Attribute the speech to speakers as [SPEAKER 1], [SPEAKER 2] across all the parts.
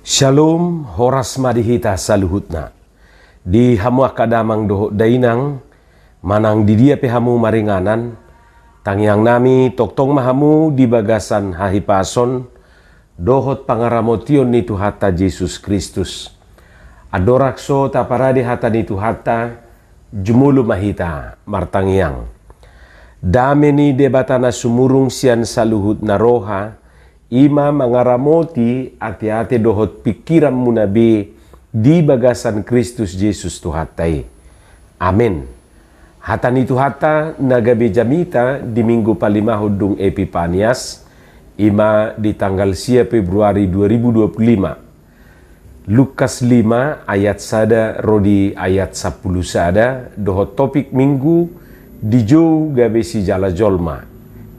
[SPEAKER 1] Shalom, horas madihita saluhutna. Di hamu akadamang doho dainang, manang di dia pehamu maringanan, tangyang nami toktong mahamu di bagasan hahipason, dohot pangaramotion ni Tuhata Yesus Kristus. Adorakso taparadi hata ni Tuhata, jumulu mahita martangyang. Dame ni debatana sumurung sian saluhut na roha, ima mangaramoti ati-ati dohot pikiran munabi di bagasan Kristus Yesus Tuhatai. Amin. Hata ni Tuhata nagabi jamita di minggu palimahod dung Epipanias, ima di tanggal 10 Februari 2025. Lukas 5 ayat sada rodi ayat 10 sada dohot topik minggu di jou gabe si jala jolma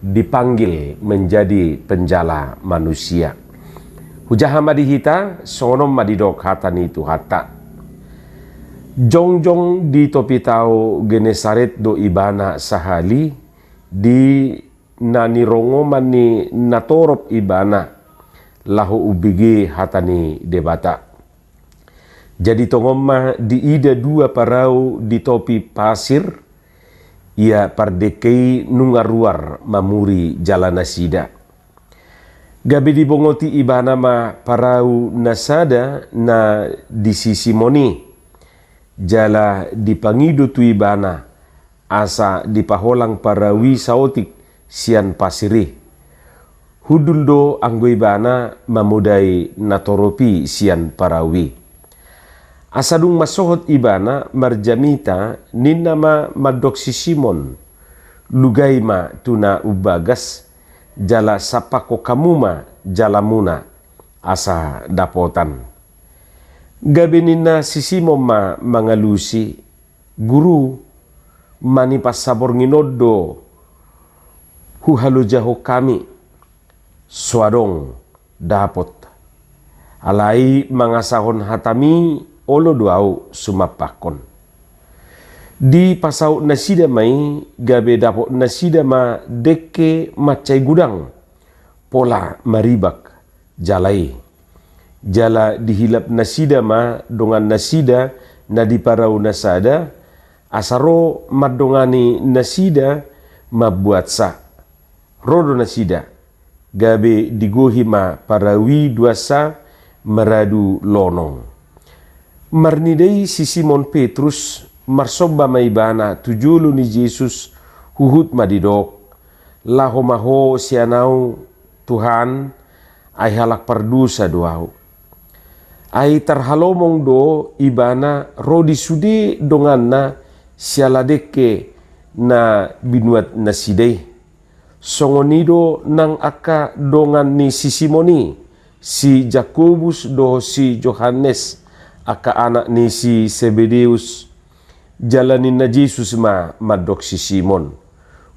[SPEAKER 1] dipanggil menjadi penjala manusia. Hujaha madihita sonom madidok hata ni Tuhata. Jongjong di topi tau Genesaret do ibana sahali di nanirongoman ni natorop ibana lahu ubigi hata ni debata. Jadi tongomma di ida dua parau di topi pasir, ia pardekei nungaruar mamuri jalana sida. Gabi dibongoti ibana ma parau nasada na di sisi moni. Jala dipangido tu ibana asa dipaholang parawi saotik sian pasiri. Huduldo anggo ibana mamudai natoropi sian parawi. Asadung masohot ibana marjamita ninama madoksi Simon lugaima tuna ubagas jala sapako kamuma jalamuna asa dapotan. Gabi nina si Simon ma mangalusi guru manipas sabor nginodo huhalu jaho kami swadong dapot alai mangasahon hatami olo duau sumapakon. Di pasau nasida mai gabe dapot nasida ma deke macai gudang pola maribak jalai. Jala dihilap nasida ma dongan nasida na di parau nasada asaro madongani nasida mabuat sa. Rodo nasida gabe digohi ma parawi duasa meradu lonong. Marnidei si Simon Petrus marsoba maibana tujulu ni Yesus huhut madidok laho maho sianau Tuhan ay halak pardusa doau ay tarhalomong do ibana rodi sude donganna sialadeke na binuat na sidei songonido nang aka dongan ni si Simoni si Jakobus do si Johannes aka anak ni si Sebedeus jalanin na Jesus ma madok si Simon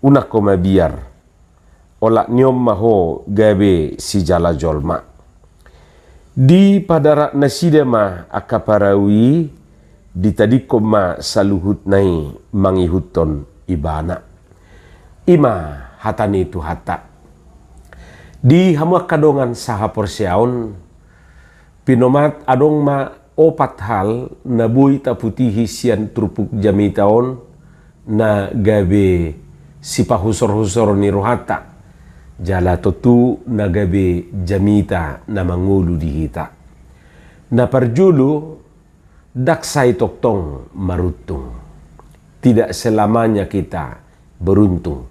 [SPEAKER 1] unak ko mabiar olak nyom maho gabe si jala jolma di padarak nasida ma aka parawi ditadiko ma saluhut nai mangihuton ibana ima hatani Tuhata di hamuak kadongan saha porsiaon pinomat adong ma opat hal na buhi taputihi sian trupuk jamitaon na gabe si pahusor-husor ni rohata jala totu na gabe jamita na mangulu dihita na parjulu daksai toktong marutung tidak selamanya kita beruntung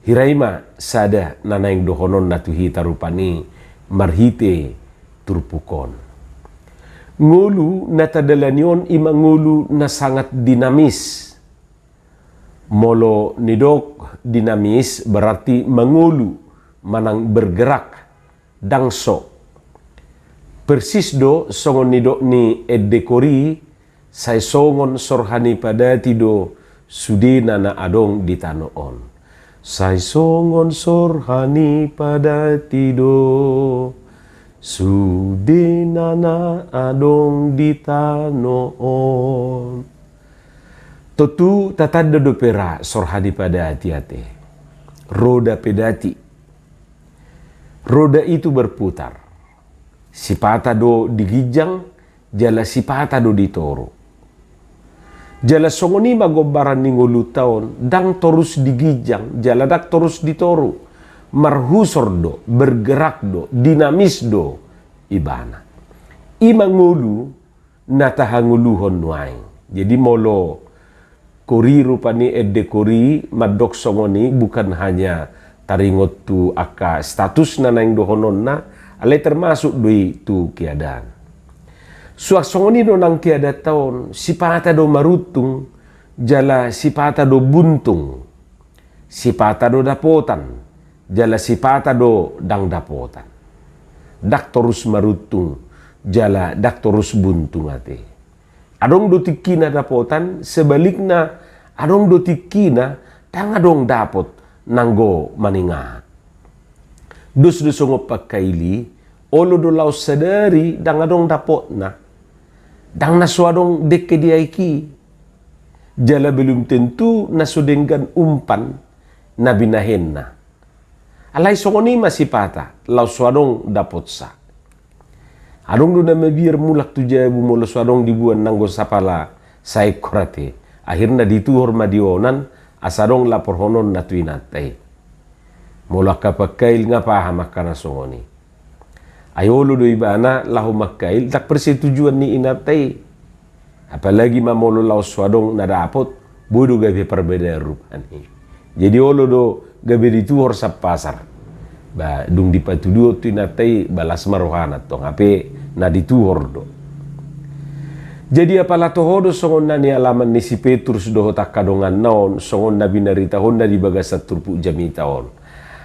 [SPEAKER 1] hiraima sada nanaing dohonon na tuhita rupani marhite turpukon. Ngulu na tadalanion ima ngulu na sangat dinamis. Molo nidok dinamis berarti mengulu manang bergerak dangso. Persis do songon nidok ni eddekori say songon sorhani pada tido sudena na adong ditanoon. Say songon sorhani pada tido sudinana adong ditanoon. Totu tatanda do pera sorhadi pada hati-hati. Roda pedati. Roda itu berputar. Sipata do digijang, jala sipata do ditoro. Jala songoni magobaran ni ngulu taon, dang terus digijang, jala dak terus ditoro. Marhusor do, bergerak do, dinamis do, ibana. Ima ngulu, natahanguluhon nuaing. Jadi molo kori rupani edde kori madok songoni bukan hanya taringot tu aka status na naing dohonon na, alay termasuk doi tu keadaan. Suasongoni do nang kiada taon, sipata do marutung, jala sipata do buntung, sipata do dapotan, jala sipata do dang dapotan. Dak terus marutung, jala dak terus buntung ate. Adong do tikina dapotan, sebaliknya adong do tikina, dang adong dapot nanggo maninga. Dus songo pakaili, olo do lau sadari, dang adong dapot na. Dang naswadong deke diaiki, jala belum tentu nasudenggan umpan na binahen na. Alay songoni masipata, lau swadong dapot sa. Adong do na mabir mulak tu jaya bumolo swadong dibuan nanggo sapala saik korate. Akhirnya dituhor madionan, asadong lapor honon na tuinatay. Mulak kapakail nga paham makana songoni. Ayolo do ibana lahu makail tak persetujuan ni inatay. Apalagi mamolo lau swadong nadapot bodo gabe perbedaan rupani. Jadi olo do gabe dituhor sa pasar. Ba dung dipatuduo tu inatay balas marohana tong ape na dituhor do. Jadi apala tohodo songon na ni alaman ni si Petrus do takadongan naon songon na binarita honda di bagasat turpu jami taon.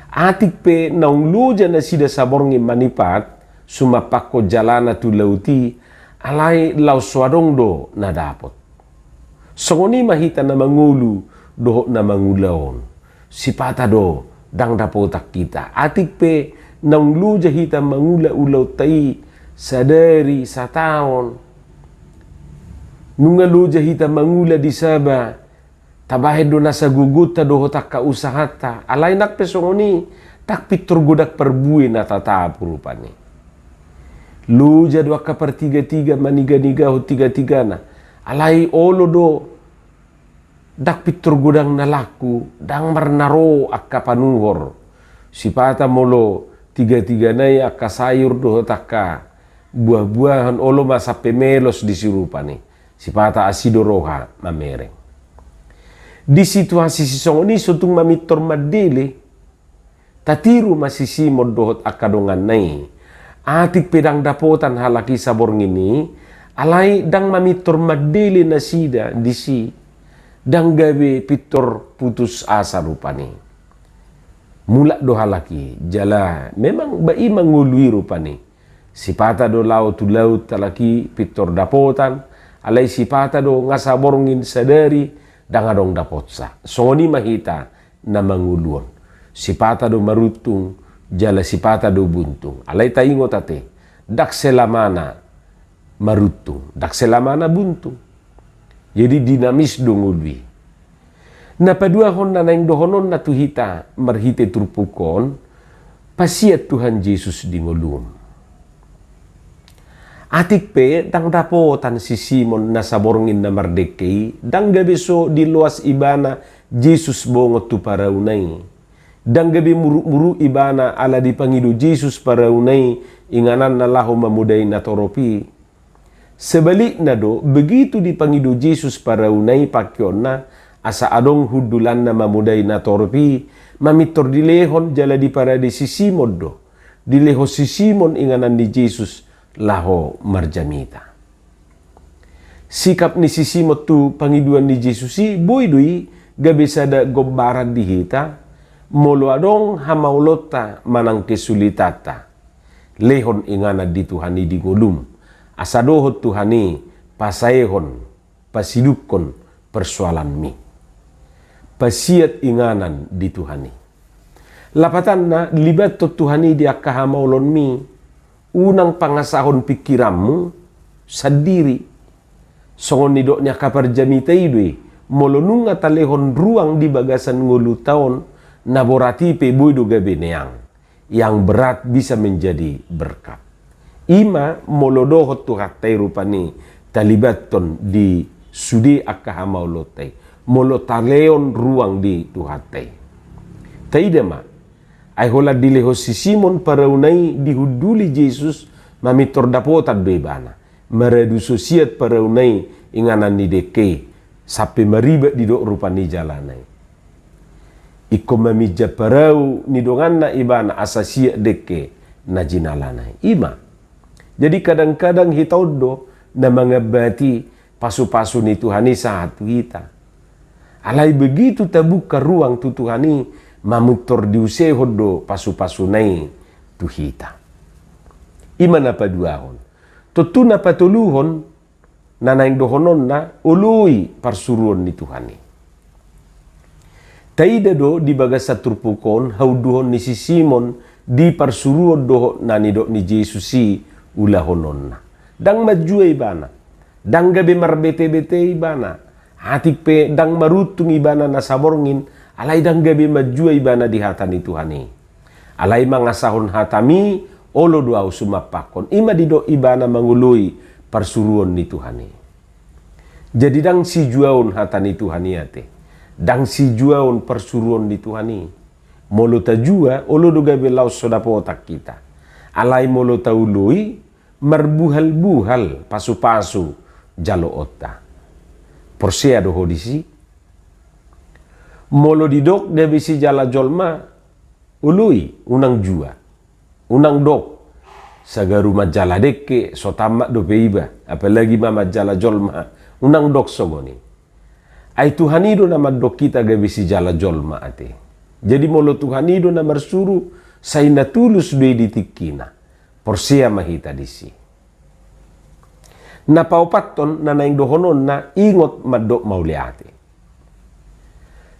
[SPEAKER 1] Atik pe naung luja na sida saborngi manipat sumapako jalana tu lauti alai lau swadong do na dapot. Songoni mahita na mangulu do na mangulaon. Sipata do dang dapotak kita. Atik pe naung luja hita mangula ulau tai sadari sataon. Nunga luja hita mangula di saba tabahe do nasa guguta do hotak ka usahata. Alay nak pesongoni tak pitur godak perbuin na tatapu rupani. Luja dua ka per tiga maniga-niga ho tiga na. Alay olo do dak pitur godang nalaku dang marnaro akka panuhor. Sipata molo tiga na ya akka sayur do hotak ka buah-buahan olo masa pemelos di sirupani. Sipata asido roha mamereng. Di situasi sisongoni sutung mamitor madele tatiru masisi modohot akadongan nai. Atik pedang dapotan halaki sabor ngini alai dang mamitor madele nasida disi dang gawe pitor putus asa rupani. Mulak do halaki jala memang bai mangului rupani. Sipata do laut tu laut talaki pitor dapotan alai sipata do ngasaborngin sadari dang adong dapotsa. Songoni mahita na manguluon. Sipata do marutung jala sipata do buntung. Alay taingo tate. Dak selamana marutung. Dak selamana buntung. Jadi dinamis do ngului. Na padua hon na naing dohonon na tuhita marhite turpukon pasiat Tuhan Yesus di ngulum. Atik pe dang dapotan si Simon na saborngin na mardekei dang gabeso di luas ibana Jesus bongot tu paraunay. Dang gabi muru-muru ibana ala dipangido Jesus paraunay inganan na laho mamuday na toropi. Sebalik na do begitu dipangido Jesus paraunay pakyon na asa adong hudulan na mamuday na toropi mamitor dilehon jala di para di si Simon do. Dileho si Simon inganan di Jesus laho marjamita. Sikap ni si Simon tu pangiduan ni Jesus si boy dui gabi sada gobaran dihita molo adong hamaulota manang kesulitata. Lehon ingana di Tuhani di ngulum. Asadohot Tuhani pasayehon pasidukon persoalan mi. Pasiat inganan di Tuhani. Lapatan na libat to Tuhani di akahamaulon mi. Unang pangasahon pikiranmu sadiri. Songon nidok niya kaparjamita idwe. Molonunga talehon ruang di bagasan ngulu taon. Naborati pe boydo gabe neang. Yang berat bisa menjadi berkat. Ima molodohot tu hatai rupani talibaton di sudi akka hamaulotai. Molo taleon ruang di tu hatai. Taidama ay hola dileho si Simon paraunai dihuduli Jesus mamitor dapotan bebana. Meredu sosiat paraunai inganan ni deke sampai meribet di dok rupani jalanai. Iko memija parau ni donganna ibana asasia deke na jinalanai. Ima. Jadi kadang-kadang hitaudo na mengabati pasu-pasu ni Tuhani saat kita. Alai begitu tabuka ruang tu Tuhani mamutor diusehodo pasu-pasu nai tu hita. Ima na paduahon. Tutuna patuluhon na naing dohonon na ului parsuruon ni Tuhani. Taida do di bagasa turpukon hauduhon ni si Simon di parsuruon doho na ni do ni Jesusi ulahonon na. Dang majue ibana. Dang gabi marbete-bete ibana. Hatik pe dang marutung ibana na saborngin. Alay dang gabi majue ibana di hata ni Tuhani. Alay mangasahon hatami olo duau sumapakon. Ima dido ibana mangului parsuruon ni Tuhani. Jadi dang si juaon hata ni Tuhani ate. Dang si juaon parsuruon ni Tuhani. Molo tajua olo do gabi laus sodapotak kita. Alay molo taului marbuhal-buhal pasu-pasu jalo otta. Porsea do hodisi. Molo didok dia bisi jala jolma ului unang jua. Unang dok. Sagaru majala deke sotamak do peiba. Apalagi mama jala jolma. Unang dok sogoni. Ay Tuhanido na madok kita gabisi jala jolma ate. Jadi molo Tuhanido na marsuru say natulus doy ditikina. Porsea mahita disi. Na paupaton na naing dohonon na ingot madok mauliate.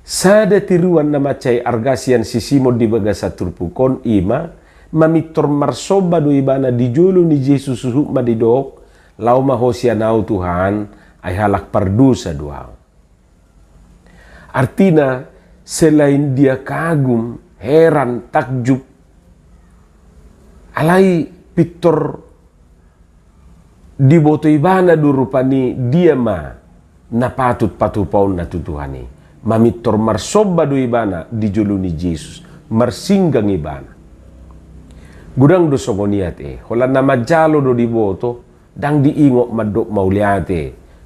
[SPEAKER 1] Sada tiruan na macay argasian si Simon di bagasa turpukon ima mamitor marsoba do ibana di jolo ni Jesus hukma di dok lau mahosya nau Tuhan ay halak pardusa doa. Artina selain dia kagum, heran, takjub, alai pitor di boto ibana durupani dia ma na patut patupaun na tutuhani. Mamitor marsoba do ibana di juluni Jesus. Marsinggang ibana. Gudang do sogoniate. Hola na majalo do di boto. Dang diingot madok mauliate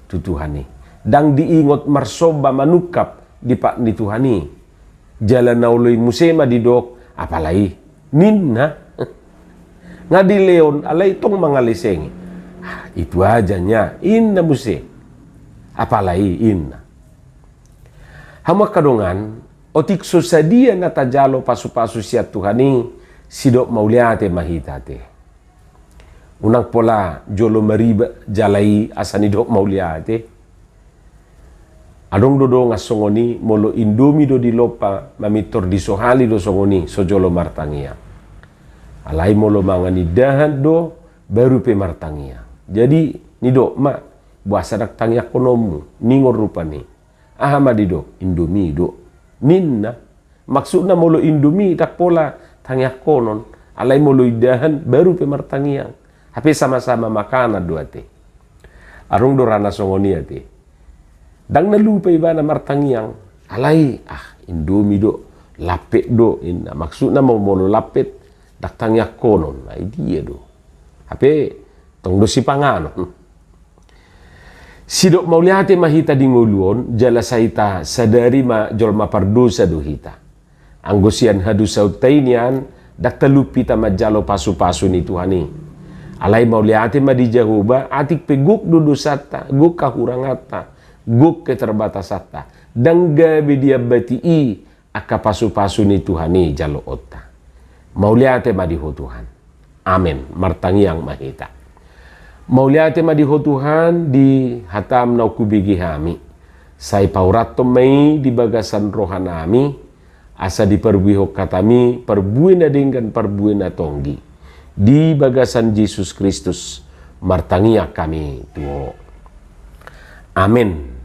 [SPEAKER 1] tutuhani. Dang diingot marsoba manukap di pak ni Tuhani. Jalan nauloy musema di dok. Apalai ninna. Nga di leon alay tong mga lisengi. Itu aja nya. Inna muse. Apalai inna. Hama kadongan, otik susadia na tajalo pasu-pasu siya Tuhani, sidok mauliate mahitate. Unang pola jolo mariba jalai asanidok mauliate. Adong dodo nga songoni, molo indomi do di lopa, mamitor di sohali do songoni, so jolo martangia. Alay molo manganidahan do, baru pe martangia. Jadi, nido, ma, buasa dak tangia konomu, ningor rupani. Ahama dido, indomie do. Ninna. Maksudna molo indomie tak pola tangiak konon. Alay molo idahan baru pemartangiang. Hape sama-sama makanan do ate. Arong do rana songoni ate. Dang nalupa ibana martangiang. Alay, indomie do. Lapet do. Inna. Maksudna molo lapet dak tangiak konon. Ay dia do. Hape tong do si panganon. Sidok mauliate mahita di nguluon, jala saita sadari ma jolma pardosa do hita. Anggosian hadu sautainian, dak talupita majalo pasu-pasu ni Tuhani. Alay mauliate ma di Jahoba, atik peguk do dosata, guk kahurangata, guk keterbatasata. Danggabi dia batii, aka pasu-pasu ni Tuhani jalo otta. Mauliate ma di ho Tuhan. Amen. Martangiang mahita. Mauliate madiho Tuhan di hatam na kubigi hami. Say paurato may di bagasan rohanami. Asa di perbuiho katami, perbuin na dengan perbuin na tonggi. Di bagasan Jesus Kristus, martangia kami tuo. Amin.